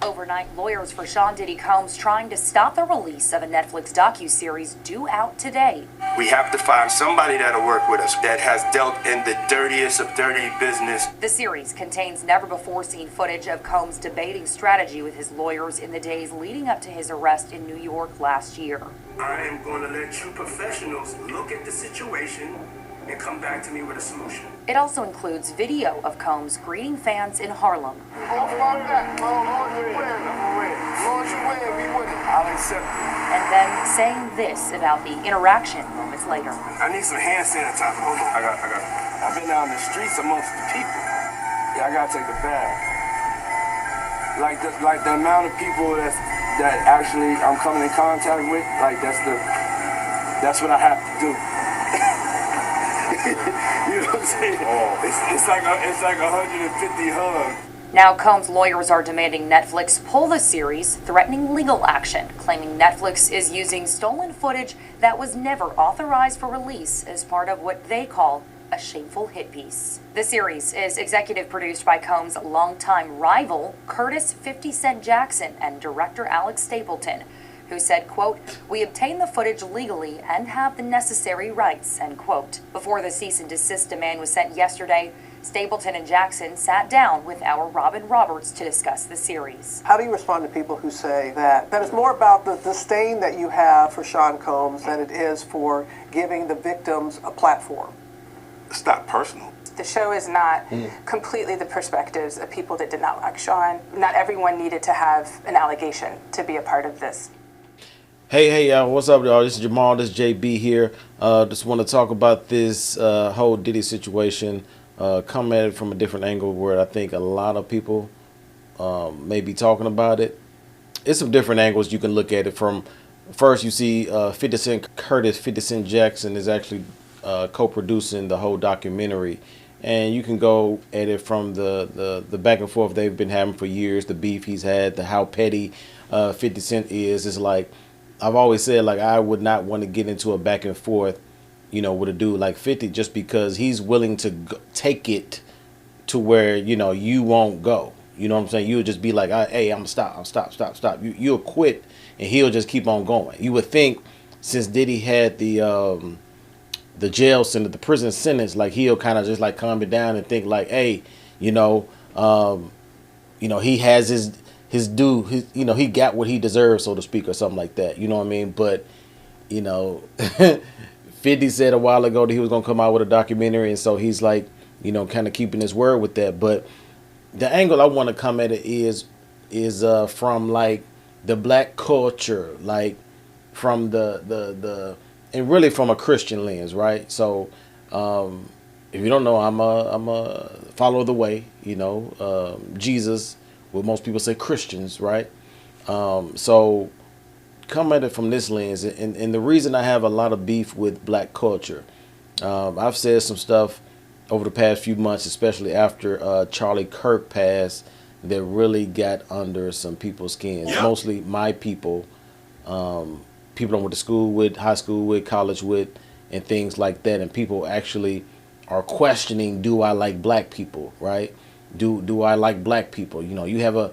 Overnight, lawyers for Sean Diddy Combs trying to stop the release of a Netflix docuseries due out today. We have to find somebody that'll work with us that has dealt in the dirtiest of dirty business. The series contains never-before-seen footage of Combs debating strategy with his lawyers in the days leading up to his arrest in New York last year. I am going to let you professionals look at the situation and come back to me with a solution. It also includes video of Combs greeting fans in Harlem. I'll accept it. And then saying this about the interaction moments later. I need some hand sanitizer. Hold on. I got it. I've been out in the streets amongst the people. Yeah, I gotta take a bath. Like the amount of people that actually I'm coming in contact with, like that's what I have to do. You know what I'm saying? It's like 150 hugs. Now Combs' lawyers are demanding Netflix pull the series, threatening legal action, claiming Netflix is using stolen footage that was never authorized for release as part of what they call a shameful hit piece. The series is executive produced by Combs' longtime rival, Curtis 50 Cent Jackson, and director Alex Stapleton, who said, quote, "We obtained the footage legally and have the necessary rights," end quote. Before the cease and desist demand was sent yesterday, Stapleton and Jackson sat down with our Robin Roberts to discuss the series. How do you respond to people who say that it's more about the disdain that you have for Sean Combs than it is for giving the victims a platform? It's not personal. The show is not completely the perspectives of people that did not like Sean. Not everyone needed to have an allegation to be a part of this. Hey, y'all, what's up, y'all? This is Jamal, this is JB here. Just want to talk about this whole Diddy situation, come at it from a different angle where I think a lot of people may be talking about it. It's some different angles you can look at it from. First, you see 50 Cent Curtis, 50 Cent Jackson is actually co-producing the whole documentary. And you can go at it from the back and forth they've been having for years, the beef he's had, the how petty 50 Cent is. It's like, I've always said, like, I would not want to get into a back and forth, you know, with a dude like 50 just because he's willing to take it to where, you know, you won't go. You know what I'm saying? You'll just be like, hey, I'm stop. You'll quit and he'll just keep on going. You would think since Diddy had the jail sentence, the prison sentence, like he'll kind of just like calm it down and think like, hey, he has his due, he got what he deserves, so to speak, or something like that. You know what I mean? But, 50 said a while ago that he was going to come out with a documentary. And so he's like, kind of keeping his word with that. But the angle I want to come at it is from like the black culture, like from and really from a Christian lens, right? So if you don't know, I'm a follower of the way, Jesus, what most people say Christians, right? So come at it from this lens. And the reason I have a lot of beef with black culture, I've said some stuff over the past few months, especially after Charlie Kirk passed, that really got under some people's skins, mostly my people, people I went to school with, high school with, college with, and things like that. And people actually are questioning, do I like black people, right? Do I like black people? You have a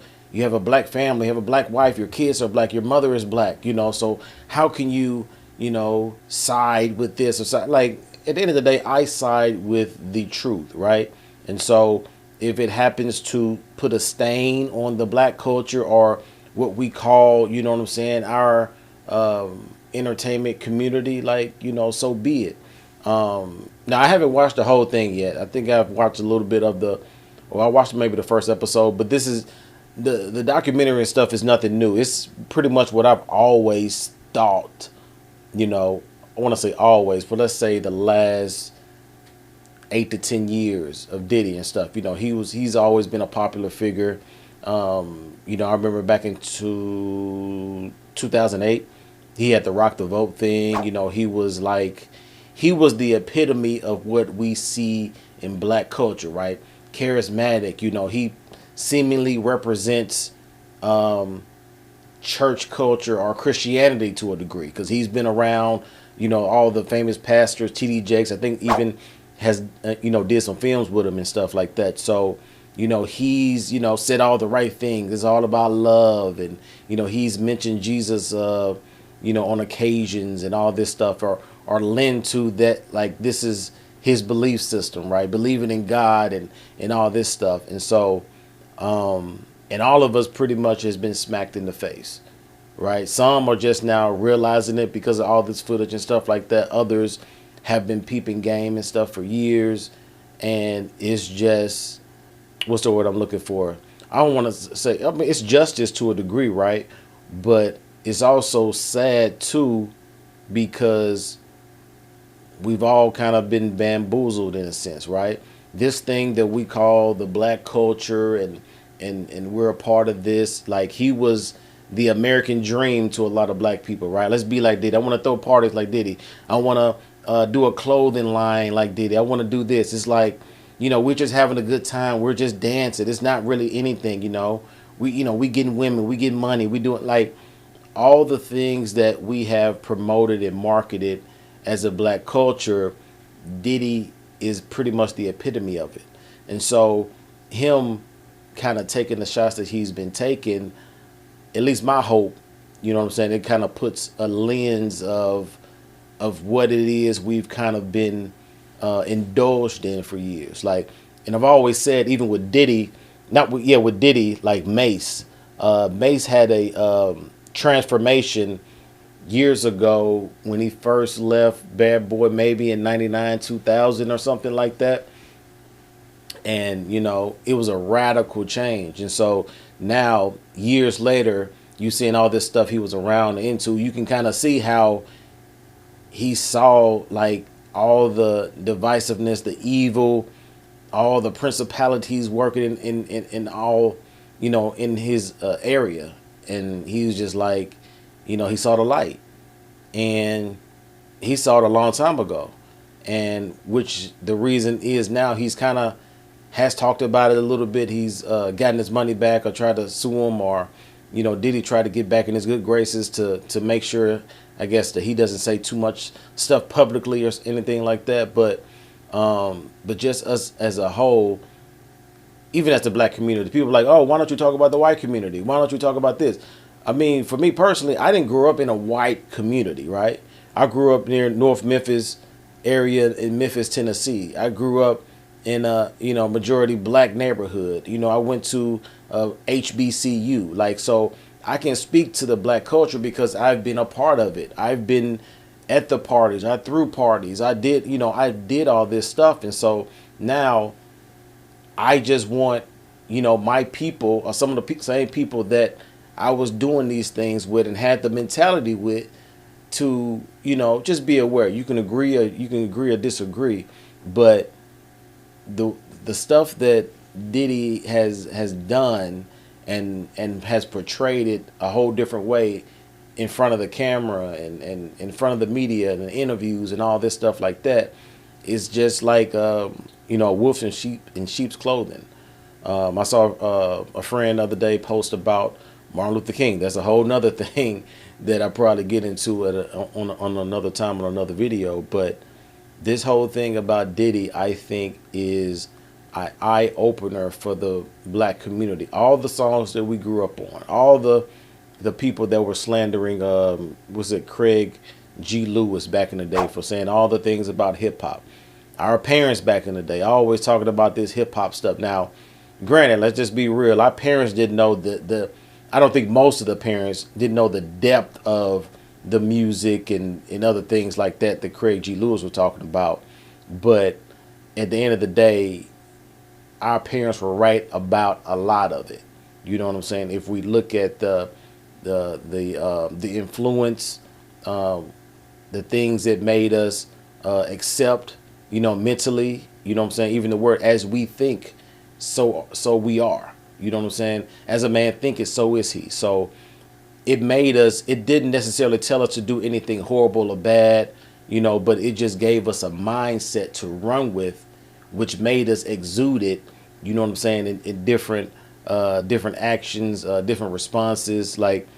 black family, you have a black wife, your kids are black, your mother is black, so how can you, side with this or side? Like, at the end of the day, I side with the truth, right? And so if it happens to put a stain on the black culture or what we call, our entertainment community, like, so be it. Now, I haven't watched the whole thing yet. I think I've watched a little bit of I watched maybe the first episode, but this is the documentary and stuff is nothing new. It's pretty much what I've always thought, I want to say always, but let's say the last 8 to 10 years of Diddy and stuff. He's always been a popular figure. I remember back in 2008, he had the Rock the Vote thing. He was the epitome of what we see in black culture, right? Charismatic. He seemingly represents church culture or Christianity to a degree because he's been around, all the famous pastors, T.D. Jakes, I think even has, did some films with him and stuff like that. So, he's, said all the right things. It's all about love. And, he's mentioned Jesus, on occasions and all this stuff, or lend to that, like, this is his belief system, right? Believing in God and all this stuff. And so, and all of us pretty much has been smacked in the face, right? Some are just now realizing it because of all this footage and stuff like that. Others have been peeping game and stuff for years. And it's just, what's the word I'm looking for? I don't want to say, I mean, it's justice to a degree, right? But it's also sad too, because we've all kind of been bamboozled in a sense, right? This thing that we call the black culture, and we're a part of this. Like, he was the American dream to a lot of black people, right? Let's be like Diddy. I want to throw parties like Diddy. I want to do a clothing line like Diddy. I want to do this. It's like, we're just having a good time. We're just dancing. It's not really anything, We getting women. We getting money. We doing, like, all the things that we have promoted and marketed as a black culture. Diddy is pretty much the epitome of it. And so him kind of taking the shots that he's been taking, at least my hope, it kind of puts a lens of what it is we've kind of been indulged in for years. Like, and I've always said, even with Diddy, with Diddy, like Mace had a transformation years ago when he first left Bad Boy, maybe in 99, 2000 or something like that. And, it was a radical change. And so now, years later, you seeing all this stuff he was around into, you can kind of see how he saw, like, all the divisiveness, the evil, all the principalities working in all, in his area. And he was just like, he saw the light, and he saw it a long time ago. And which the reason is now he's kind of has talked about it a little bit. He's gotten his money back, or tried to sue him, or, Diddy tried to get back in his good graces to make sure, I guess, that he doesn't say too much stuff publicly or anything like that. But just us as a whole, even as the black community, people are like, oh, why don't you talk about the white community? Why don't you talk about this? I mean, for me personally, I didn't grow up in a white community, right? I grew up near North Memphis area in Memphis, Tennessee. I grew up in a, majority black neighborhood. I went to HBCU. Like, so I can speak to the black culture because I've been a part of it. I've been at the parties. I threw parties. I did all this stuff. And so now I just want, my people, or some of the same people that I was doing these things with and had the mentality with, to, just be aware. You can agree or disagree, but the stuff that Diddy has done and has portrayed it a whole different way in front of the camera and in front of the media and the interviews and all this stuff like that is just like wolves in sheep's clothing. I saw a friend the other day post about Martin Luther King. That's a whole nother thing that I probably get into on another time on another video. But this whole thing about Diddy, I think, is an eye opener for the black community. All the songs that we grew up on, all the people that were slandering, was it Craig G. Lewis back in the day for saying all the things about hip hop. Our parents back in the day always talking about this hip hop stuff. Now, granted, let's just be real. Our parents didn't know I don't think most of the parents didn't know the depth of the music and other things like that Craig G. Lewis was talking about. But at the end of the day, our parents were right about a lot of it. You know what I'm saying? If we look at the influence, the things that made us accept, mentally, you know what I'm saying? Even the word as we think, so we are. You know what I'm saying? As a man thinketh, so is he. So it didn't necessarily tell us to do anything horrible or bad, but it just gave us a mindset to run with, which made us exude it, you know what I'm saying, in different actions, different responses. Like,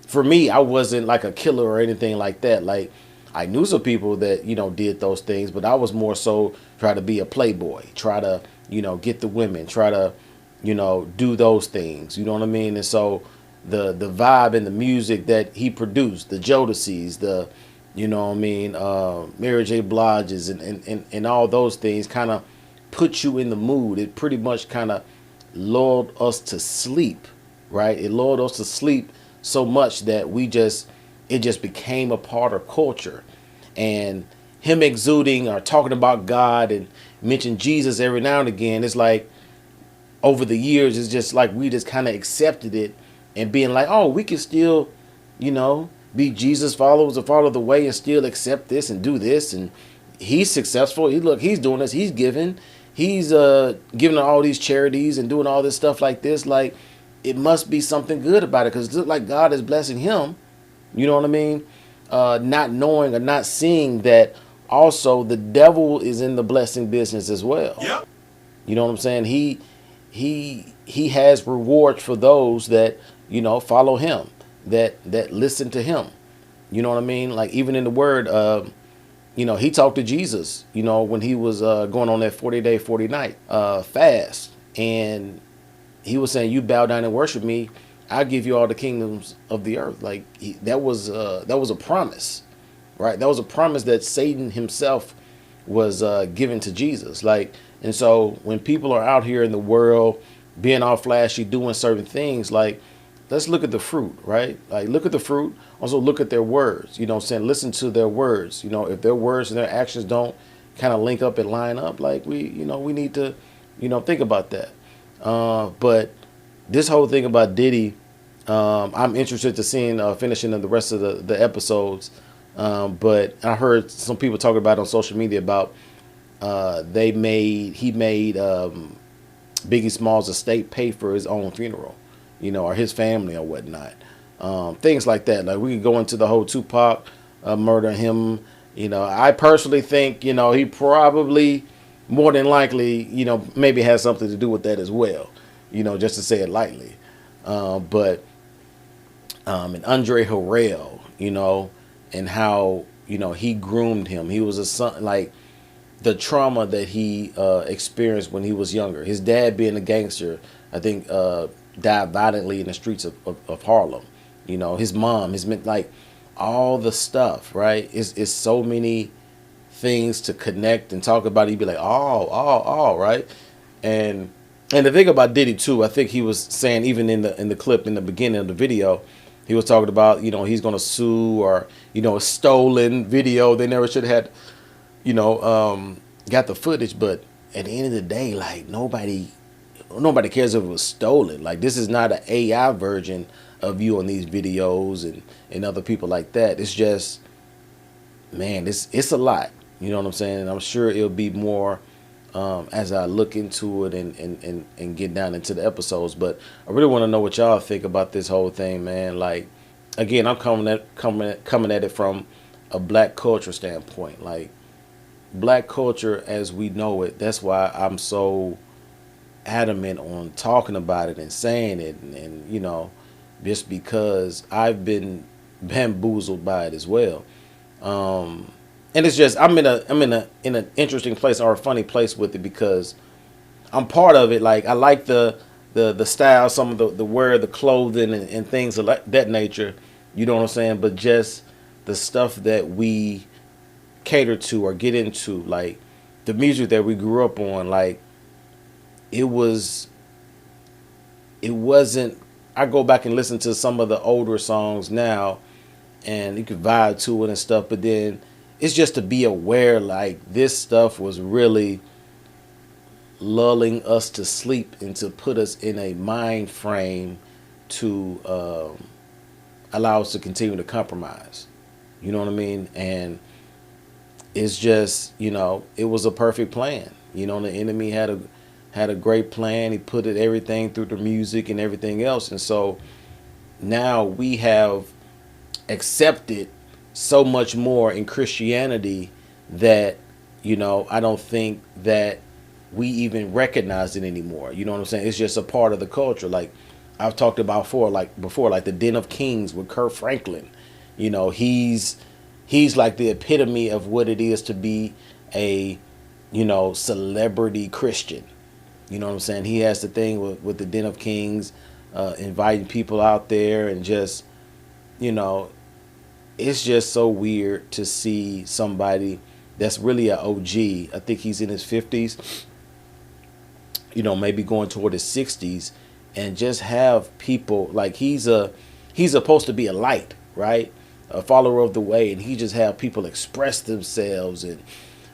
for me, I wasn't like a killer or anything like that. Like, I knew some people that, did those things, but I was more so try to be a playboy, try to, get the women, try to, do those things. You know what I mean? And so the vibe and the music that he produced, the Jodeci's, the Mary J. Blige's and all those things kind of put you in the mood. It pretty much kind of lulled us to sleep, right? It lulled us to sleep so much that it just became a part of culture. And him exuding or talking about God and mention Jesus every now and again, it's like over the years, it's just like we just kind of accepted it and being like, oh, we can still, be Jesus followers or follow the way and still accept this and do this. And he's successful. He's doing this. He's giving. He's giving all these charities and doing all this stuff like this. Like, it must be something good about it because it looks like God is blessing him. You know what I mean? Not knowing or not seeing that also the devil is in the blessing business as well. Yep. You know what I'm saying? He has rewards for those that, follow him, that listen to him. You know what I mean? Like, even in the word, he talked to Jesus, when he was going on that 40-day, 40-night fast. And he was saying, you bow down and worship me, I'll give you all the kingdoms of the earth. Like, that was a promise, right? That was a promise that Satan himself was given to Jesus. Like, and so when people are out here in the world being all flashy, doing certain things, like, let's look at the fruit, right? Like, look at the fruit. Also look at their words, listen to their words. If their words and their actions don't kind of link up and line up, like we need to, think about that. But this whole thing about Diddy, I'm interested to seeing finishing the rest of the episodes. But I heard some people talking about it on social media about he made Biggie Smalls' estate pay for his own funeral, or his family or whatnot. Things like that. Like, we could go into the whole Tupac murder him. I personally think, he probably more than likely, maybe has something to do with that as well, just to say it lightly. But and Andre Harrell, and how, he groomed him. He was a son, like, the trauma that he experienced when he was younger. His dad being a gangster, I think, died violently in the streets of Harlem. His mom, like, all the stuff, right? It's so many things to connect and talk about. He'd be like, right? And the thing about Diddy too, I think he was saying, even in the clip in the beginning of the video, he was talking about, he's gonna sue, or, a stolen video. They never should have had, got the footage. But at the end of the day, like, nobody cares if it was stolen. Like, this is not an AI version of you on these videos and other people like that. It's just, man, it's a lot. You know what I'm saying? And I'm sure it'll be more as I look into it and get down into the episodes. But I really want to know what y'all think about this whole thing, man. Like, again, I'm coming at it from a black culture standpoint. Like, black culture as we know it, that's why I'm so adamant on talking about it and saying it, and just because I've been bamboozled by it as well. And it's just, I'm in an interesting place, or a funny place with it, because I'm part of it. Like, I like the style, some of the wear, the clothing, and things of that nature. You know what I'm saying? But just the stuff that we cater to or get into, like the music that we grew up on, like, it wasn't. I go back and listen to some of the older songs now, and you could vibe to it and stuff, but then it's just to be aware, like, this stuff was really lulling us to sleep and to put us in a mind frame to allow us to continue to compromise. You know what I mean? And it's just, it was a perfect plan. The enemy had a great plan. He put everything through the music and everything else. And so now we have accepted so much more in Christianity that, I don't think that we even recognize it anymore. You know what I'm saying? It's just a part of the culture. Like I've talked about before, like the Den of Kings with Kirk Franklin. He's like the epitome of what it is to be a, celebrity Christian. You know what I'm saying? He has the thing with the Den of Kings, inviting people out there, and just, you know, it's just so weird to see somebody that's really an OG. I think he's in his 50s, you know, maybe going toward his 60s, and just have people like he's supposed to be a light, right? A follower of the way, and he just have people express themselves, and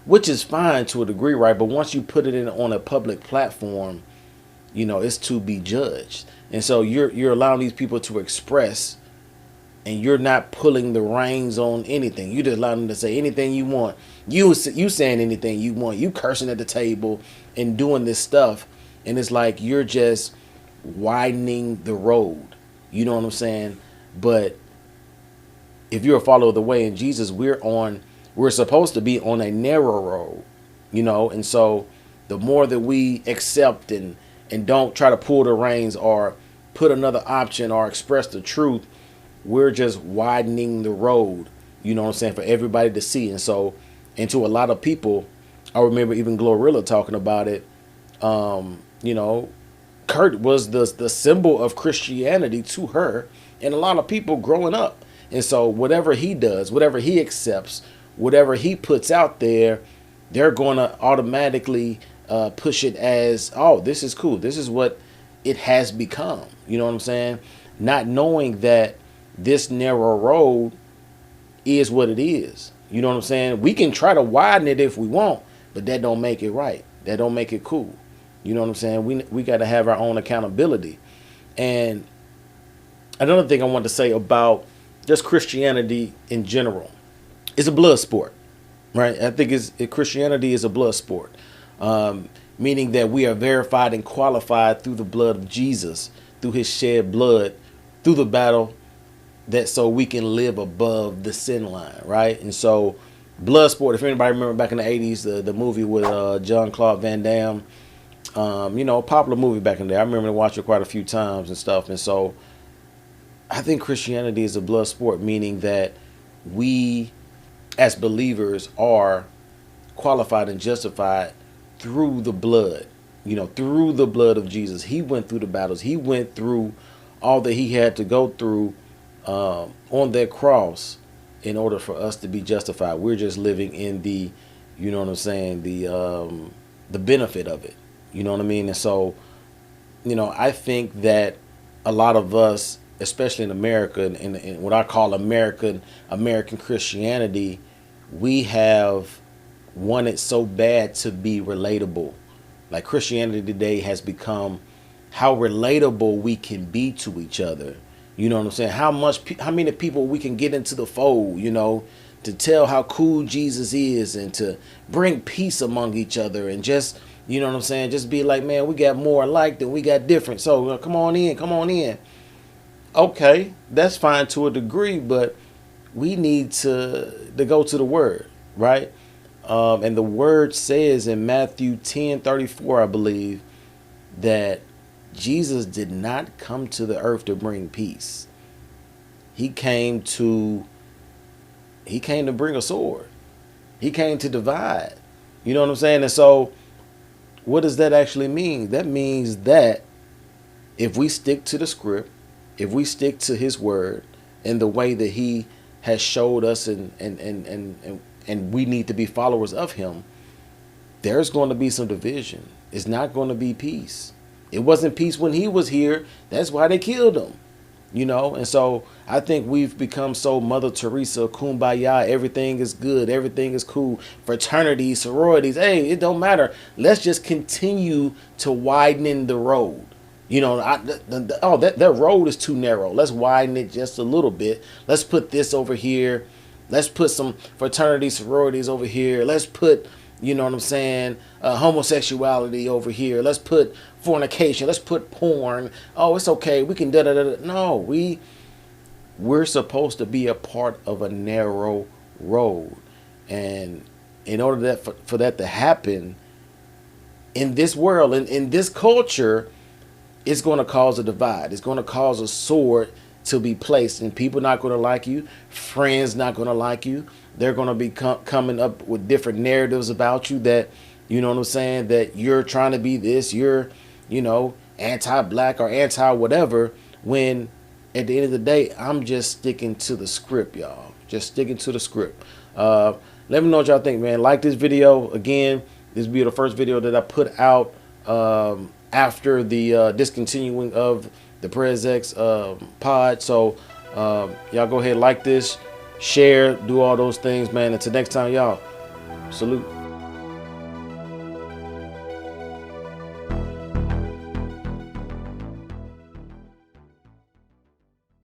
which is fine to a degree, right? But once you put it in on a public platform, you know, it's to be judged. And so you're allowing these people to express, and you're not pulling the reins on anything. You just allowing them to say anything you want. You saying anything you want. You cursing at the table and doing this stuff, and it's like you're just widening the road. You know what I'm saying? But if you're a follower of the way in Jesus, we're supposed to be on a narrow road, you know. And so the more that we accept and don't try to pull the reins or put another option or express the truth, we're just widening the road, you know what I'm saying, for everybody to see. And so, and to a lot of people, I remember even Glorilla talking about it. You know, Kurt was the symbol of Christianity to her and a lot of people growing up. And so whatever he does, whatever he accepts, whatever he puts out there, they're going to automatically push it as, oh, this is cool. This is what it has become. You know what I'm saying? Not knowing that this narrow road is what it is. You know what I'm saying? We can try to widen it if we want, but that don't make it right. That don't make it cool. You know what I'm saying? We got to have our own accountability. And another thing I want to say about just Christianity in general, it's a blood sport, right? I think Christianity is a blood sport, meaning that we are verified and qualified through the blood of Jesus, through his shed blood, through the battle, that so we can live above the sin line, right? And so blood sport, if anybody remember back in the 80s, the movie with Jean-Claude Van Damme, you know, a popular movie back in there. I remember watching it quite a few times and stuff. And so I think Christianity is a blood sport, meaning that we as believers are qualified and justified through the blood, you know, through the blood of Jesus. He went through the battles. He went through all that he had to go through on that cross in order for us to be justified. We're just living in the, you know what I'm saying, the benefit of it. You know what I mean? And so, you know, I think that a lot of us, especially in America, and what I call American Christianity, we have wanted so bad to be relatable. Like Christianity today has become how relatable we can be to each other. You know what I'm saying? How many people we can get into the fold, you know, to tell how cool Jesus is and to bring peace among each other and just, you know what I'm saying? Just be like, man, we got more alike than we got different. So come on in. Okay, that's fine to a degree, but we need to go to the word, right? And the word says in Matthew 10:34, I believe, that Jesus did not come to the earth to bring peace. He came to bring a sword. He came to divide. You know what I'm saying? And so what does that actually mean? That means that if we stick to the script, if we stick to his word and the way that he has showed us and we need to be followers of him, there's going to be some division. It's not going to be peace. It wasn't peace when he was here. That's why they killed him. You know, and so I think we've become so Mother Teresa, kumbaya, everything is good, everything is cool, fraternities, sororities, hey, it don't matter. Let's just continue to widen the road. You know, that road is too narrow. Let's widen it just a little bit. Let's put this over here. Let's put some fraternities, sororities over here. Let's put, you know what I'm saying, homosexuality over here. Let's put fornication. Let's put porn. Oh, it's okay. We can da-da-da-da. No, we're supposed to be a part of a narrow road. And in order for that to happen in this world, in this culture, it's going to cause a divide. It's going to cause a sword to be placed, and people not going to like you. Friends not going to like you. They're going to be coming up with different narratives about you that You know what I'm saying? That you're trying to be this, you're, you know, anti-black or anti-whatever, when at the end of the day, I'm just sticking to the script, y'all. Just sticking to the script. Let me know what y'all think, man. Like this video. Again, this will be the first video that I put out after the discontinuing of the PresX pod. So y'all go ahead, like this, share, do all those things, man. Until next time, y'all. Salute.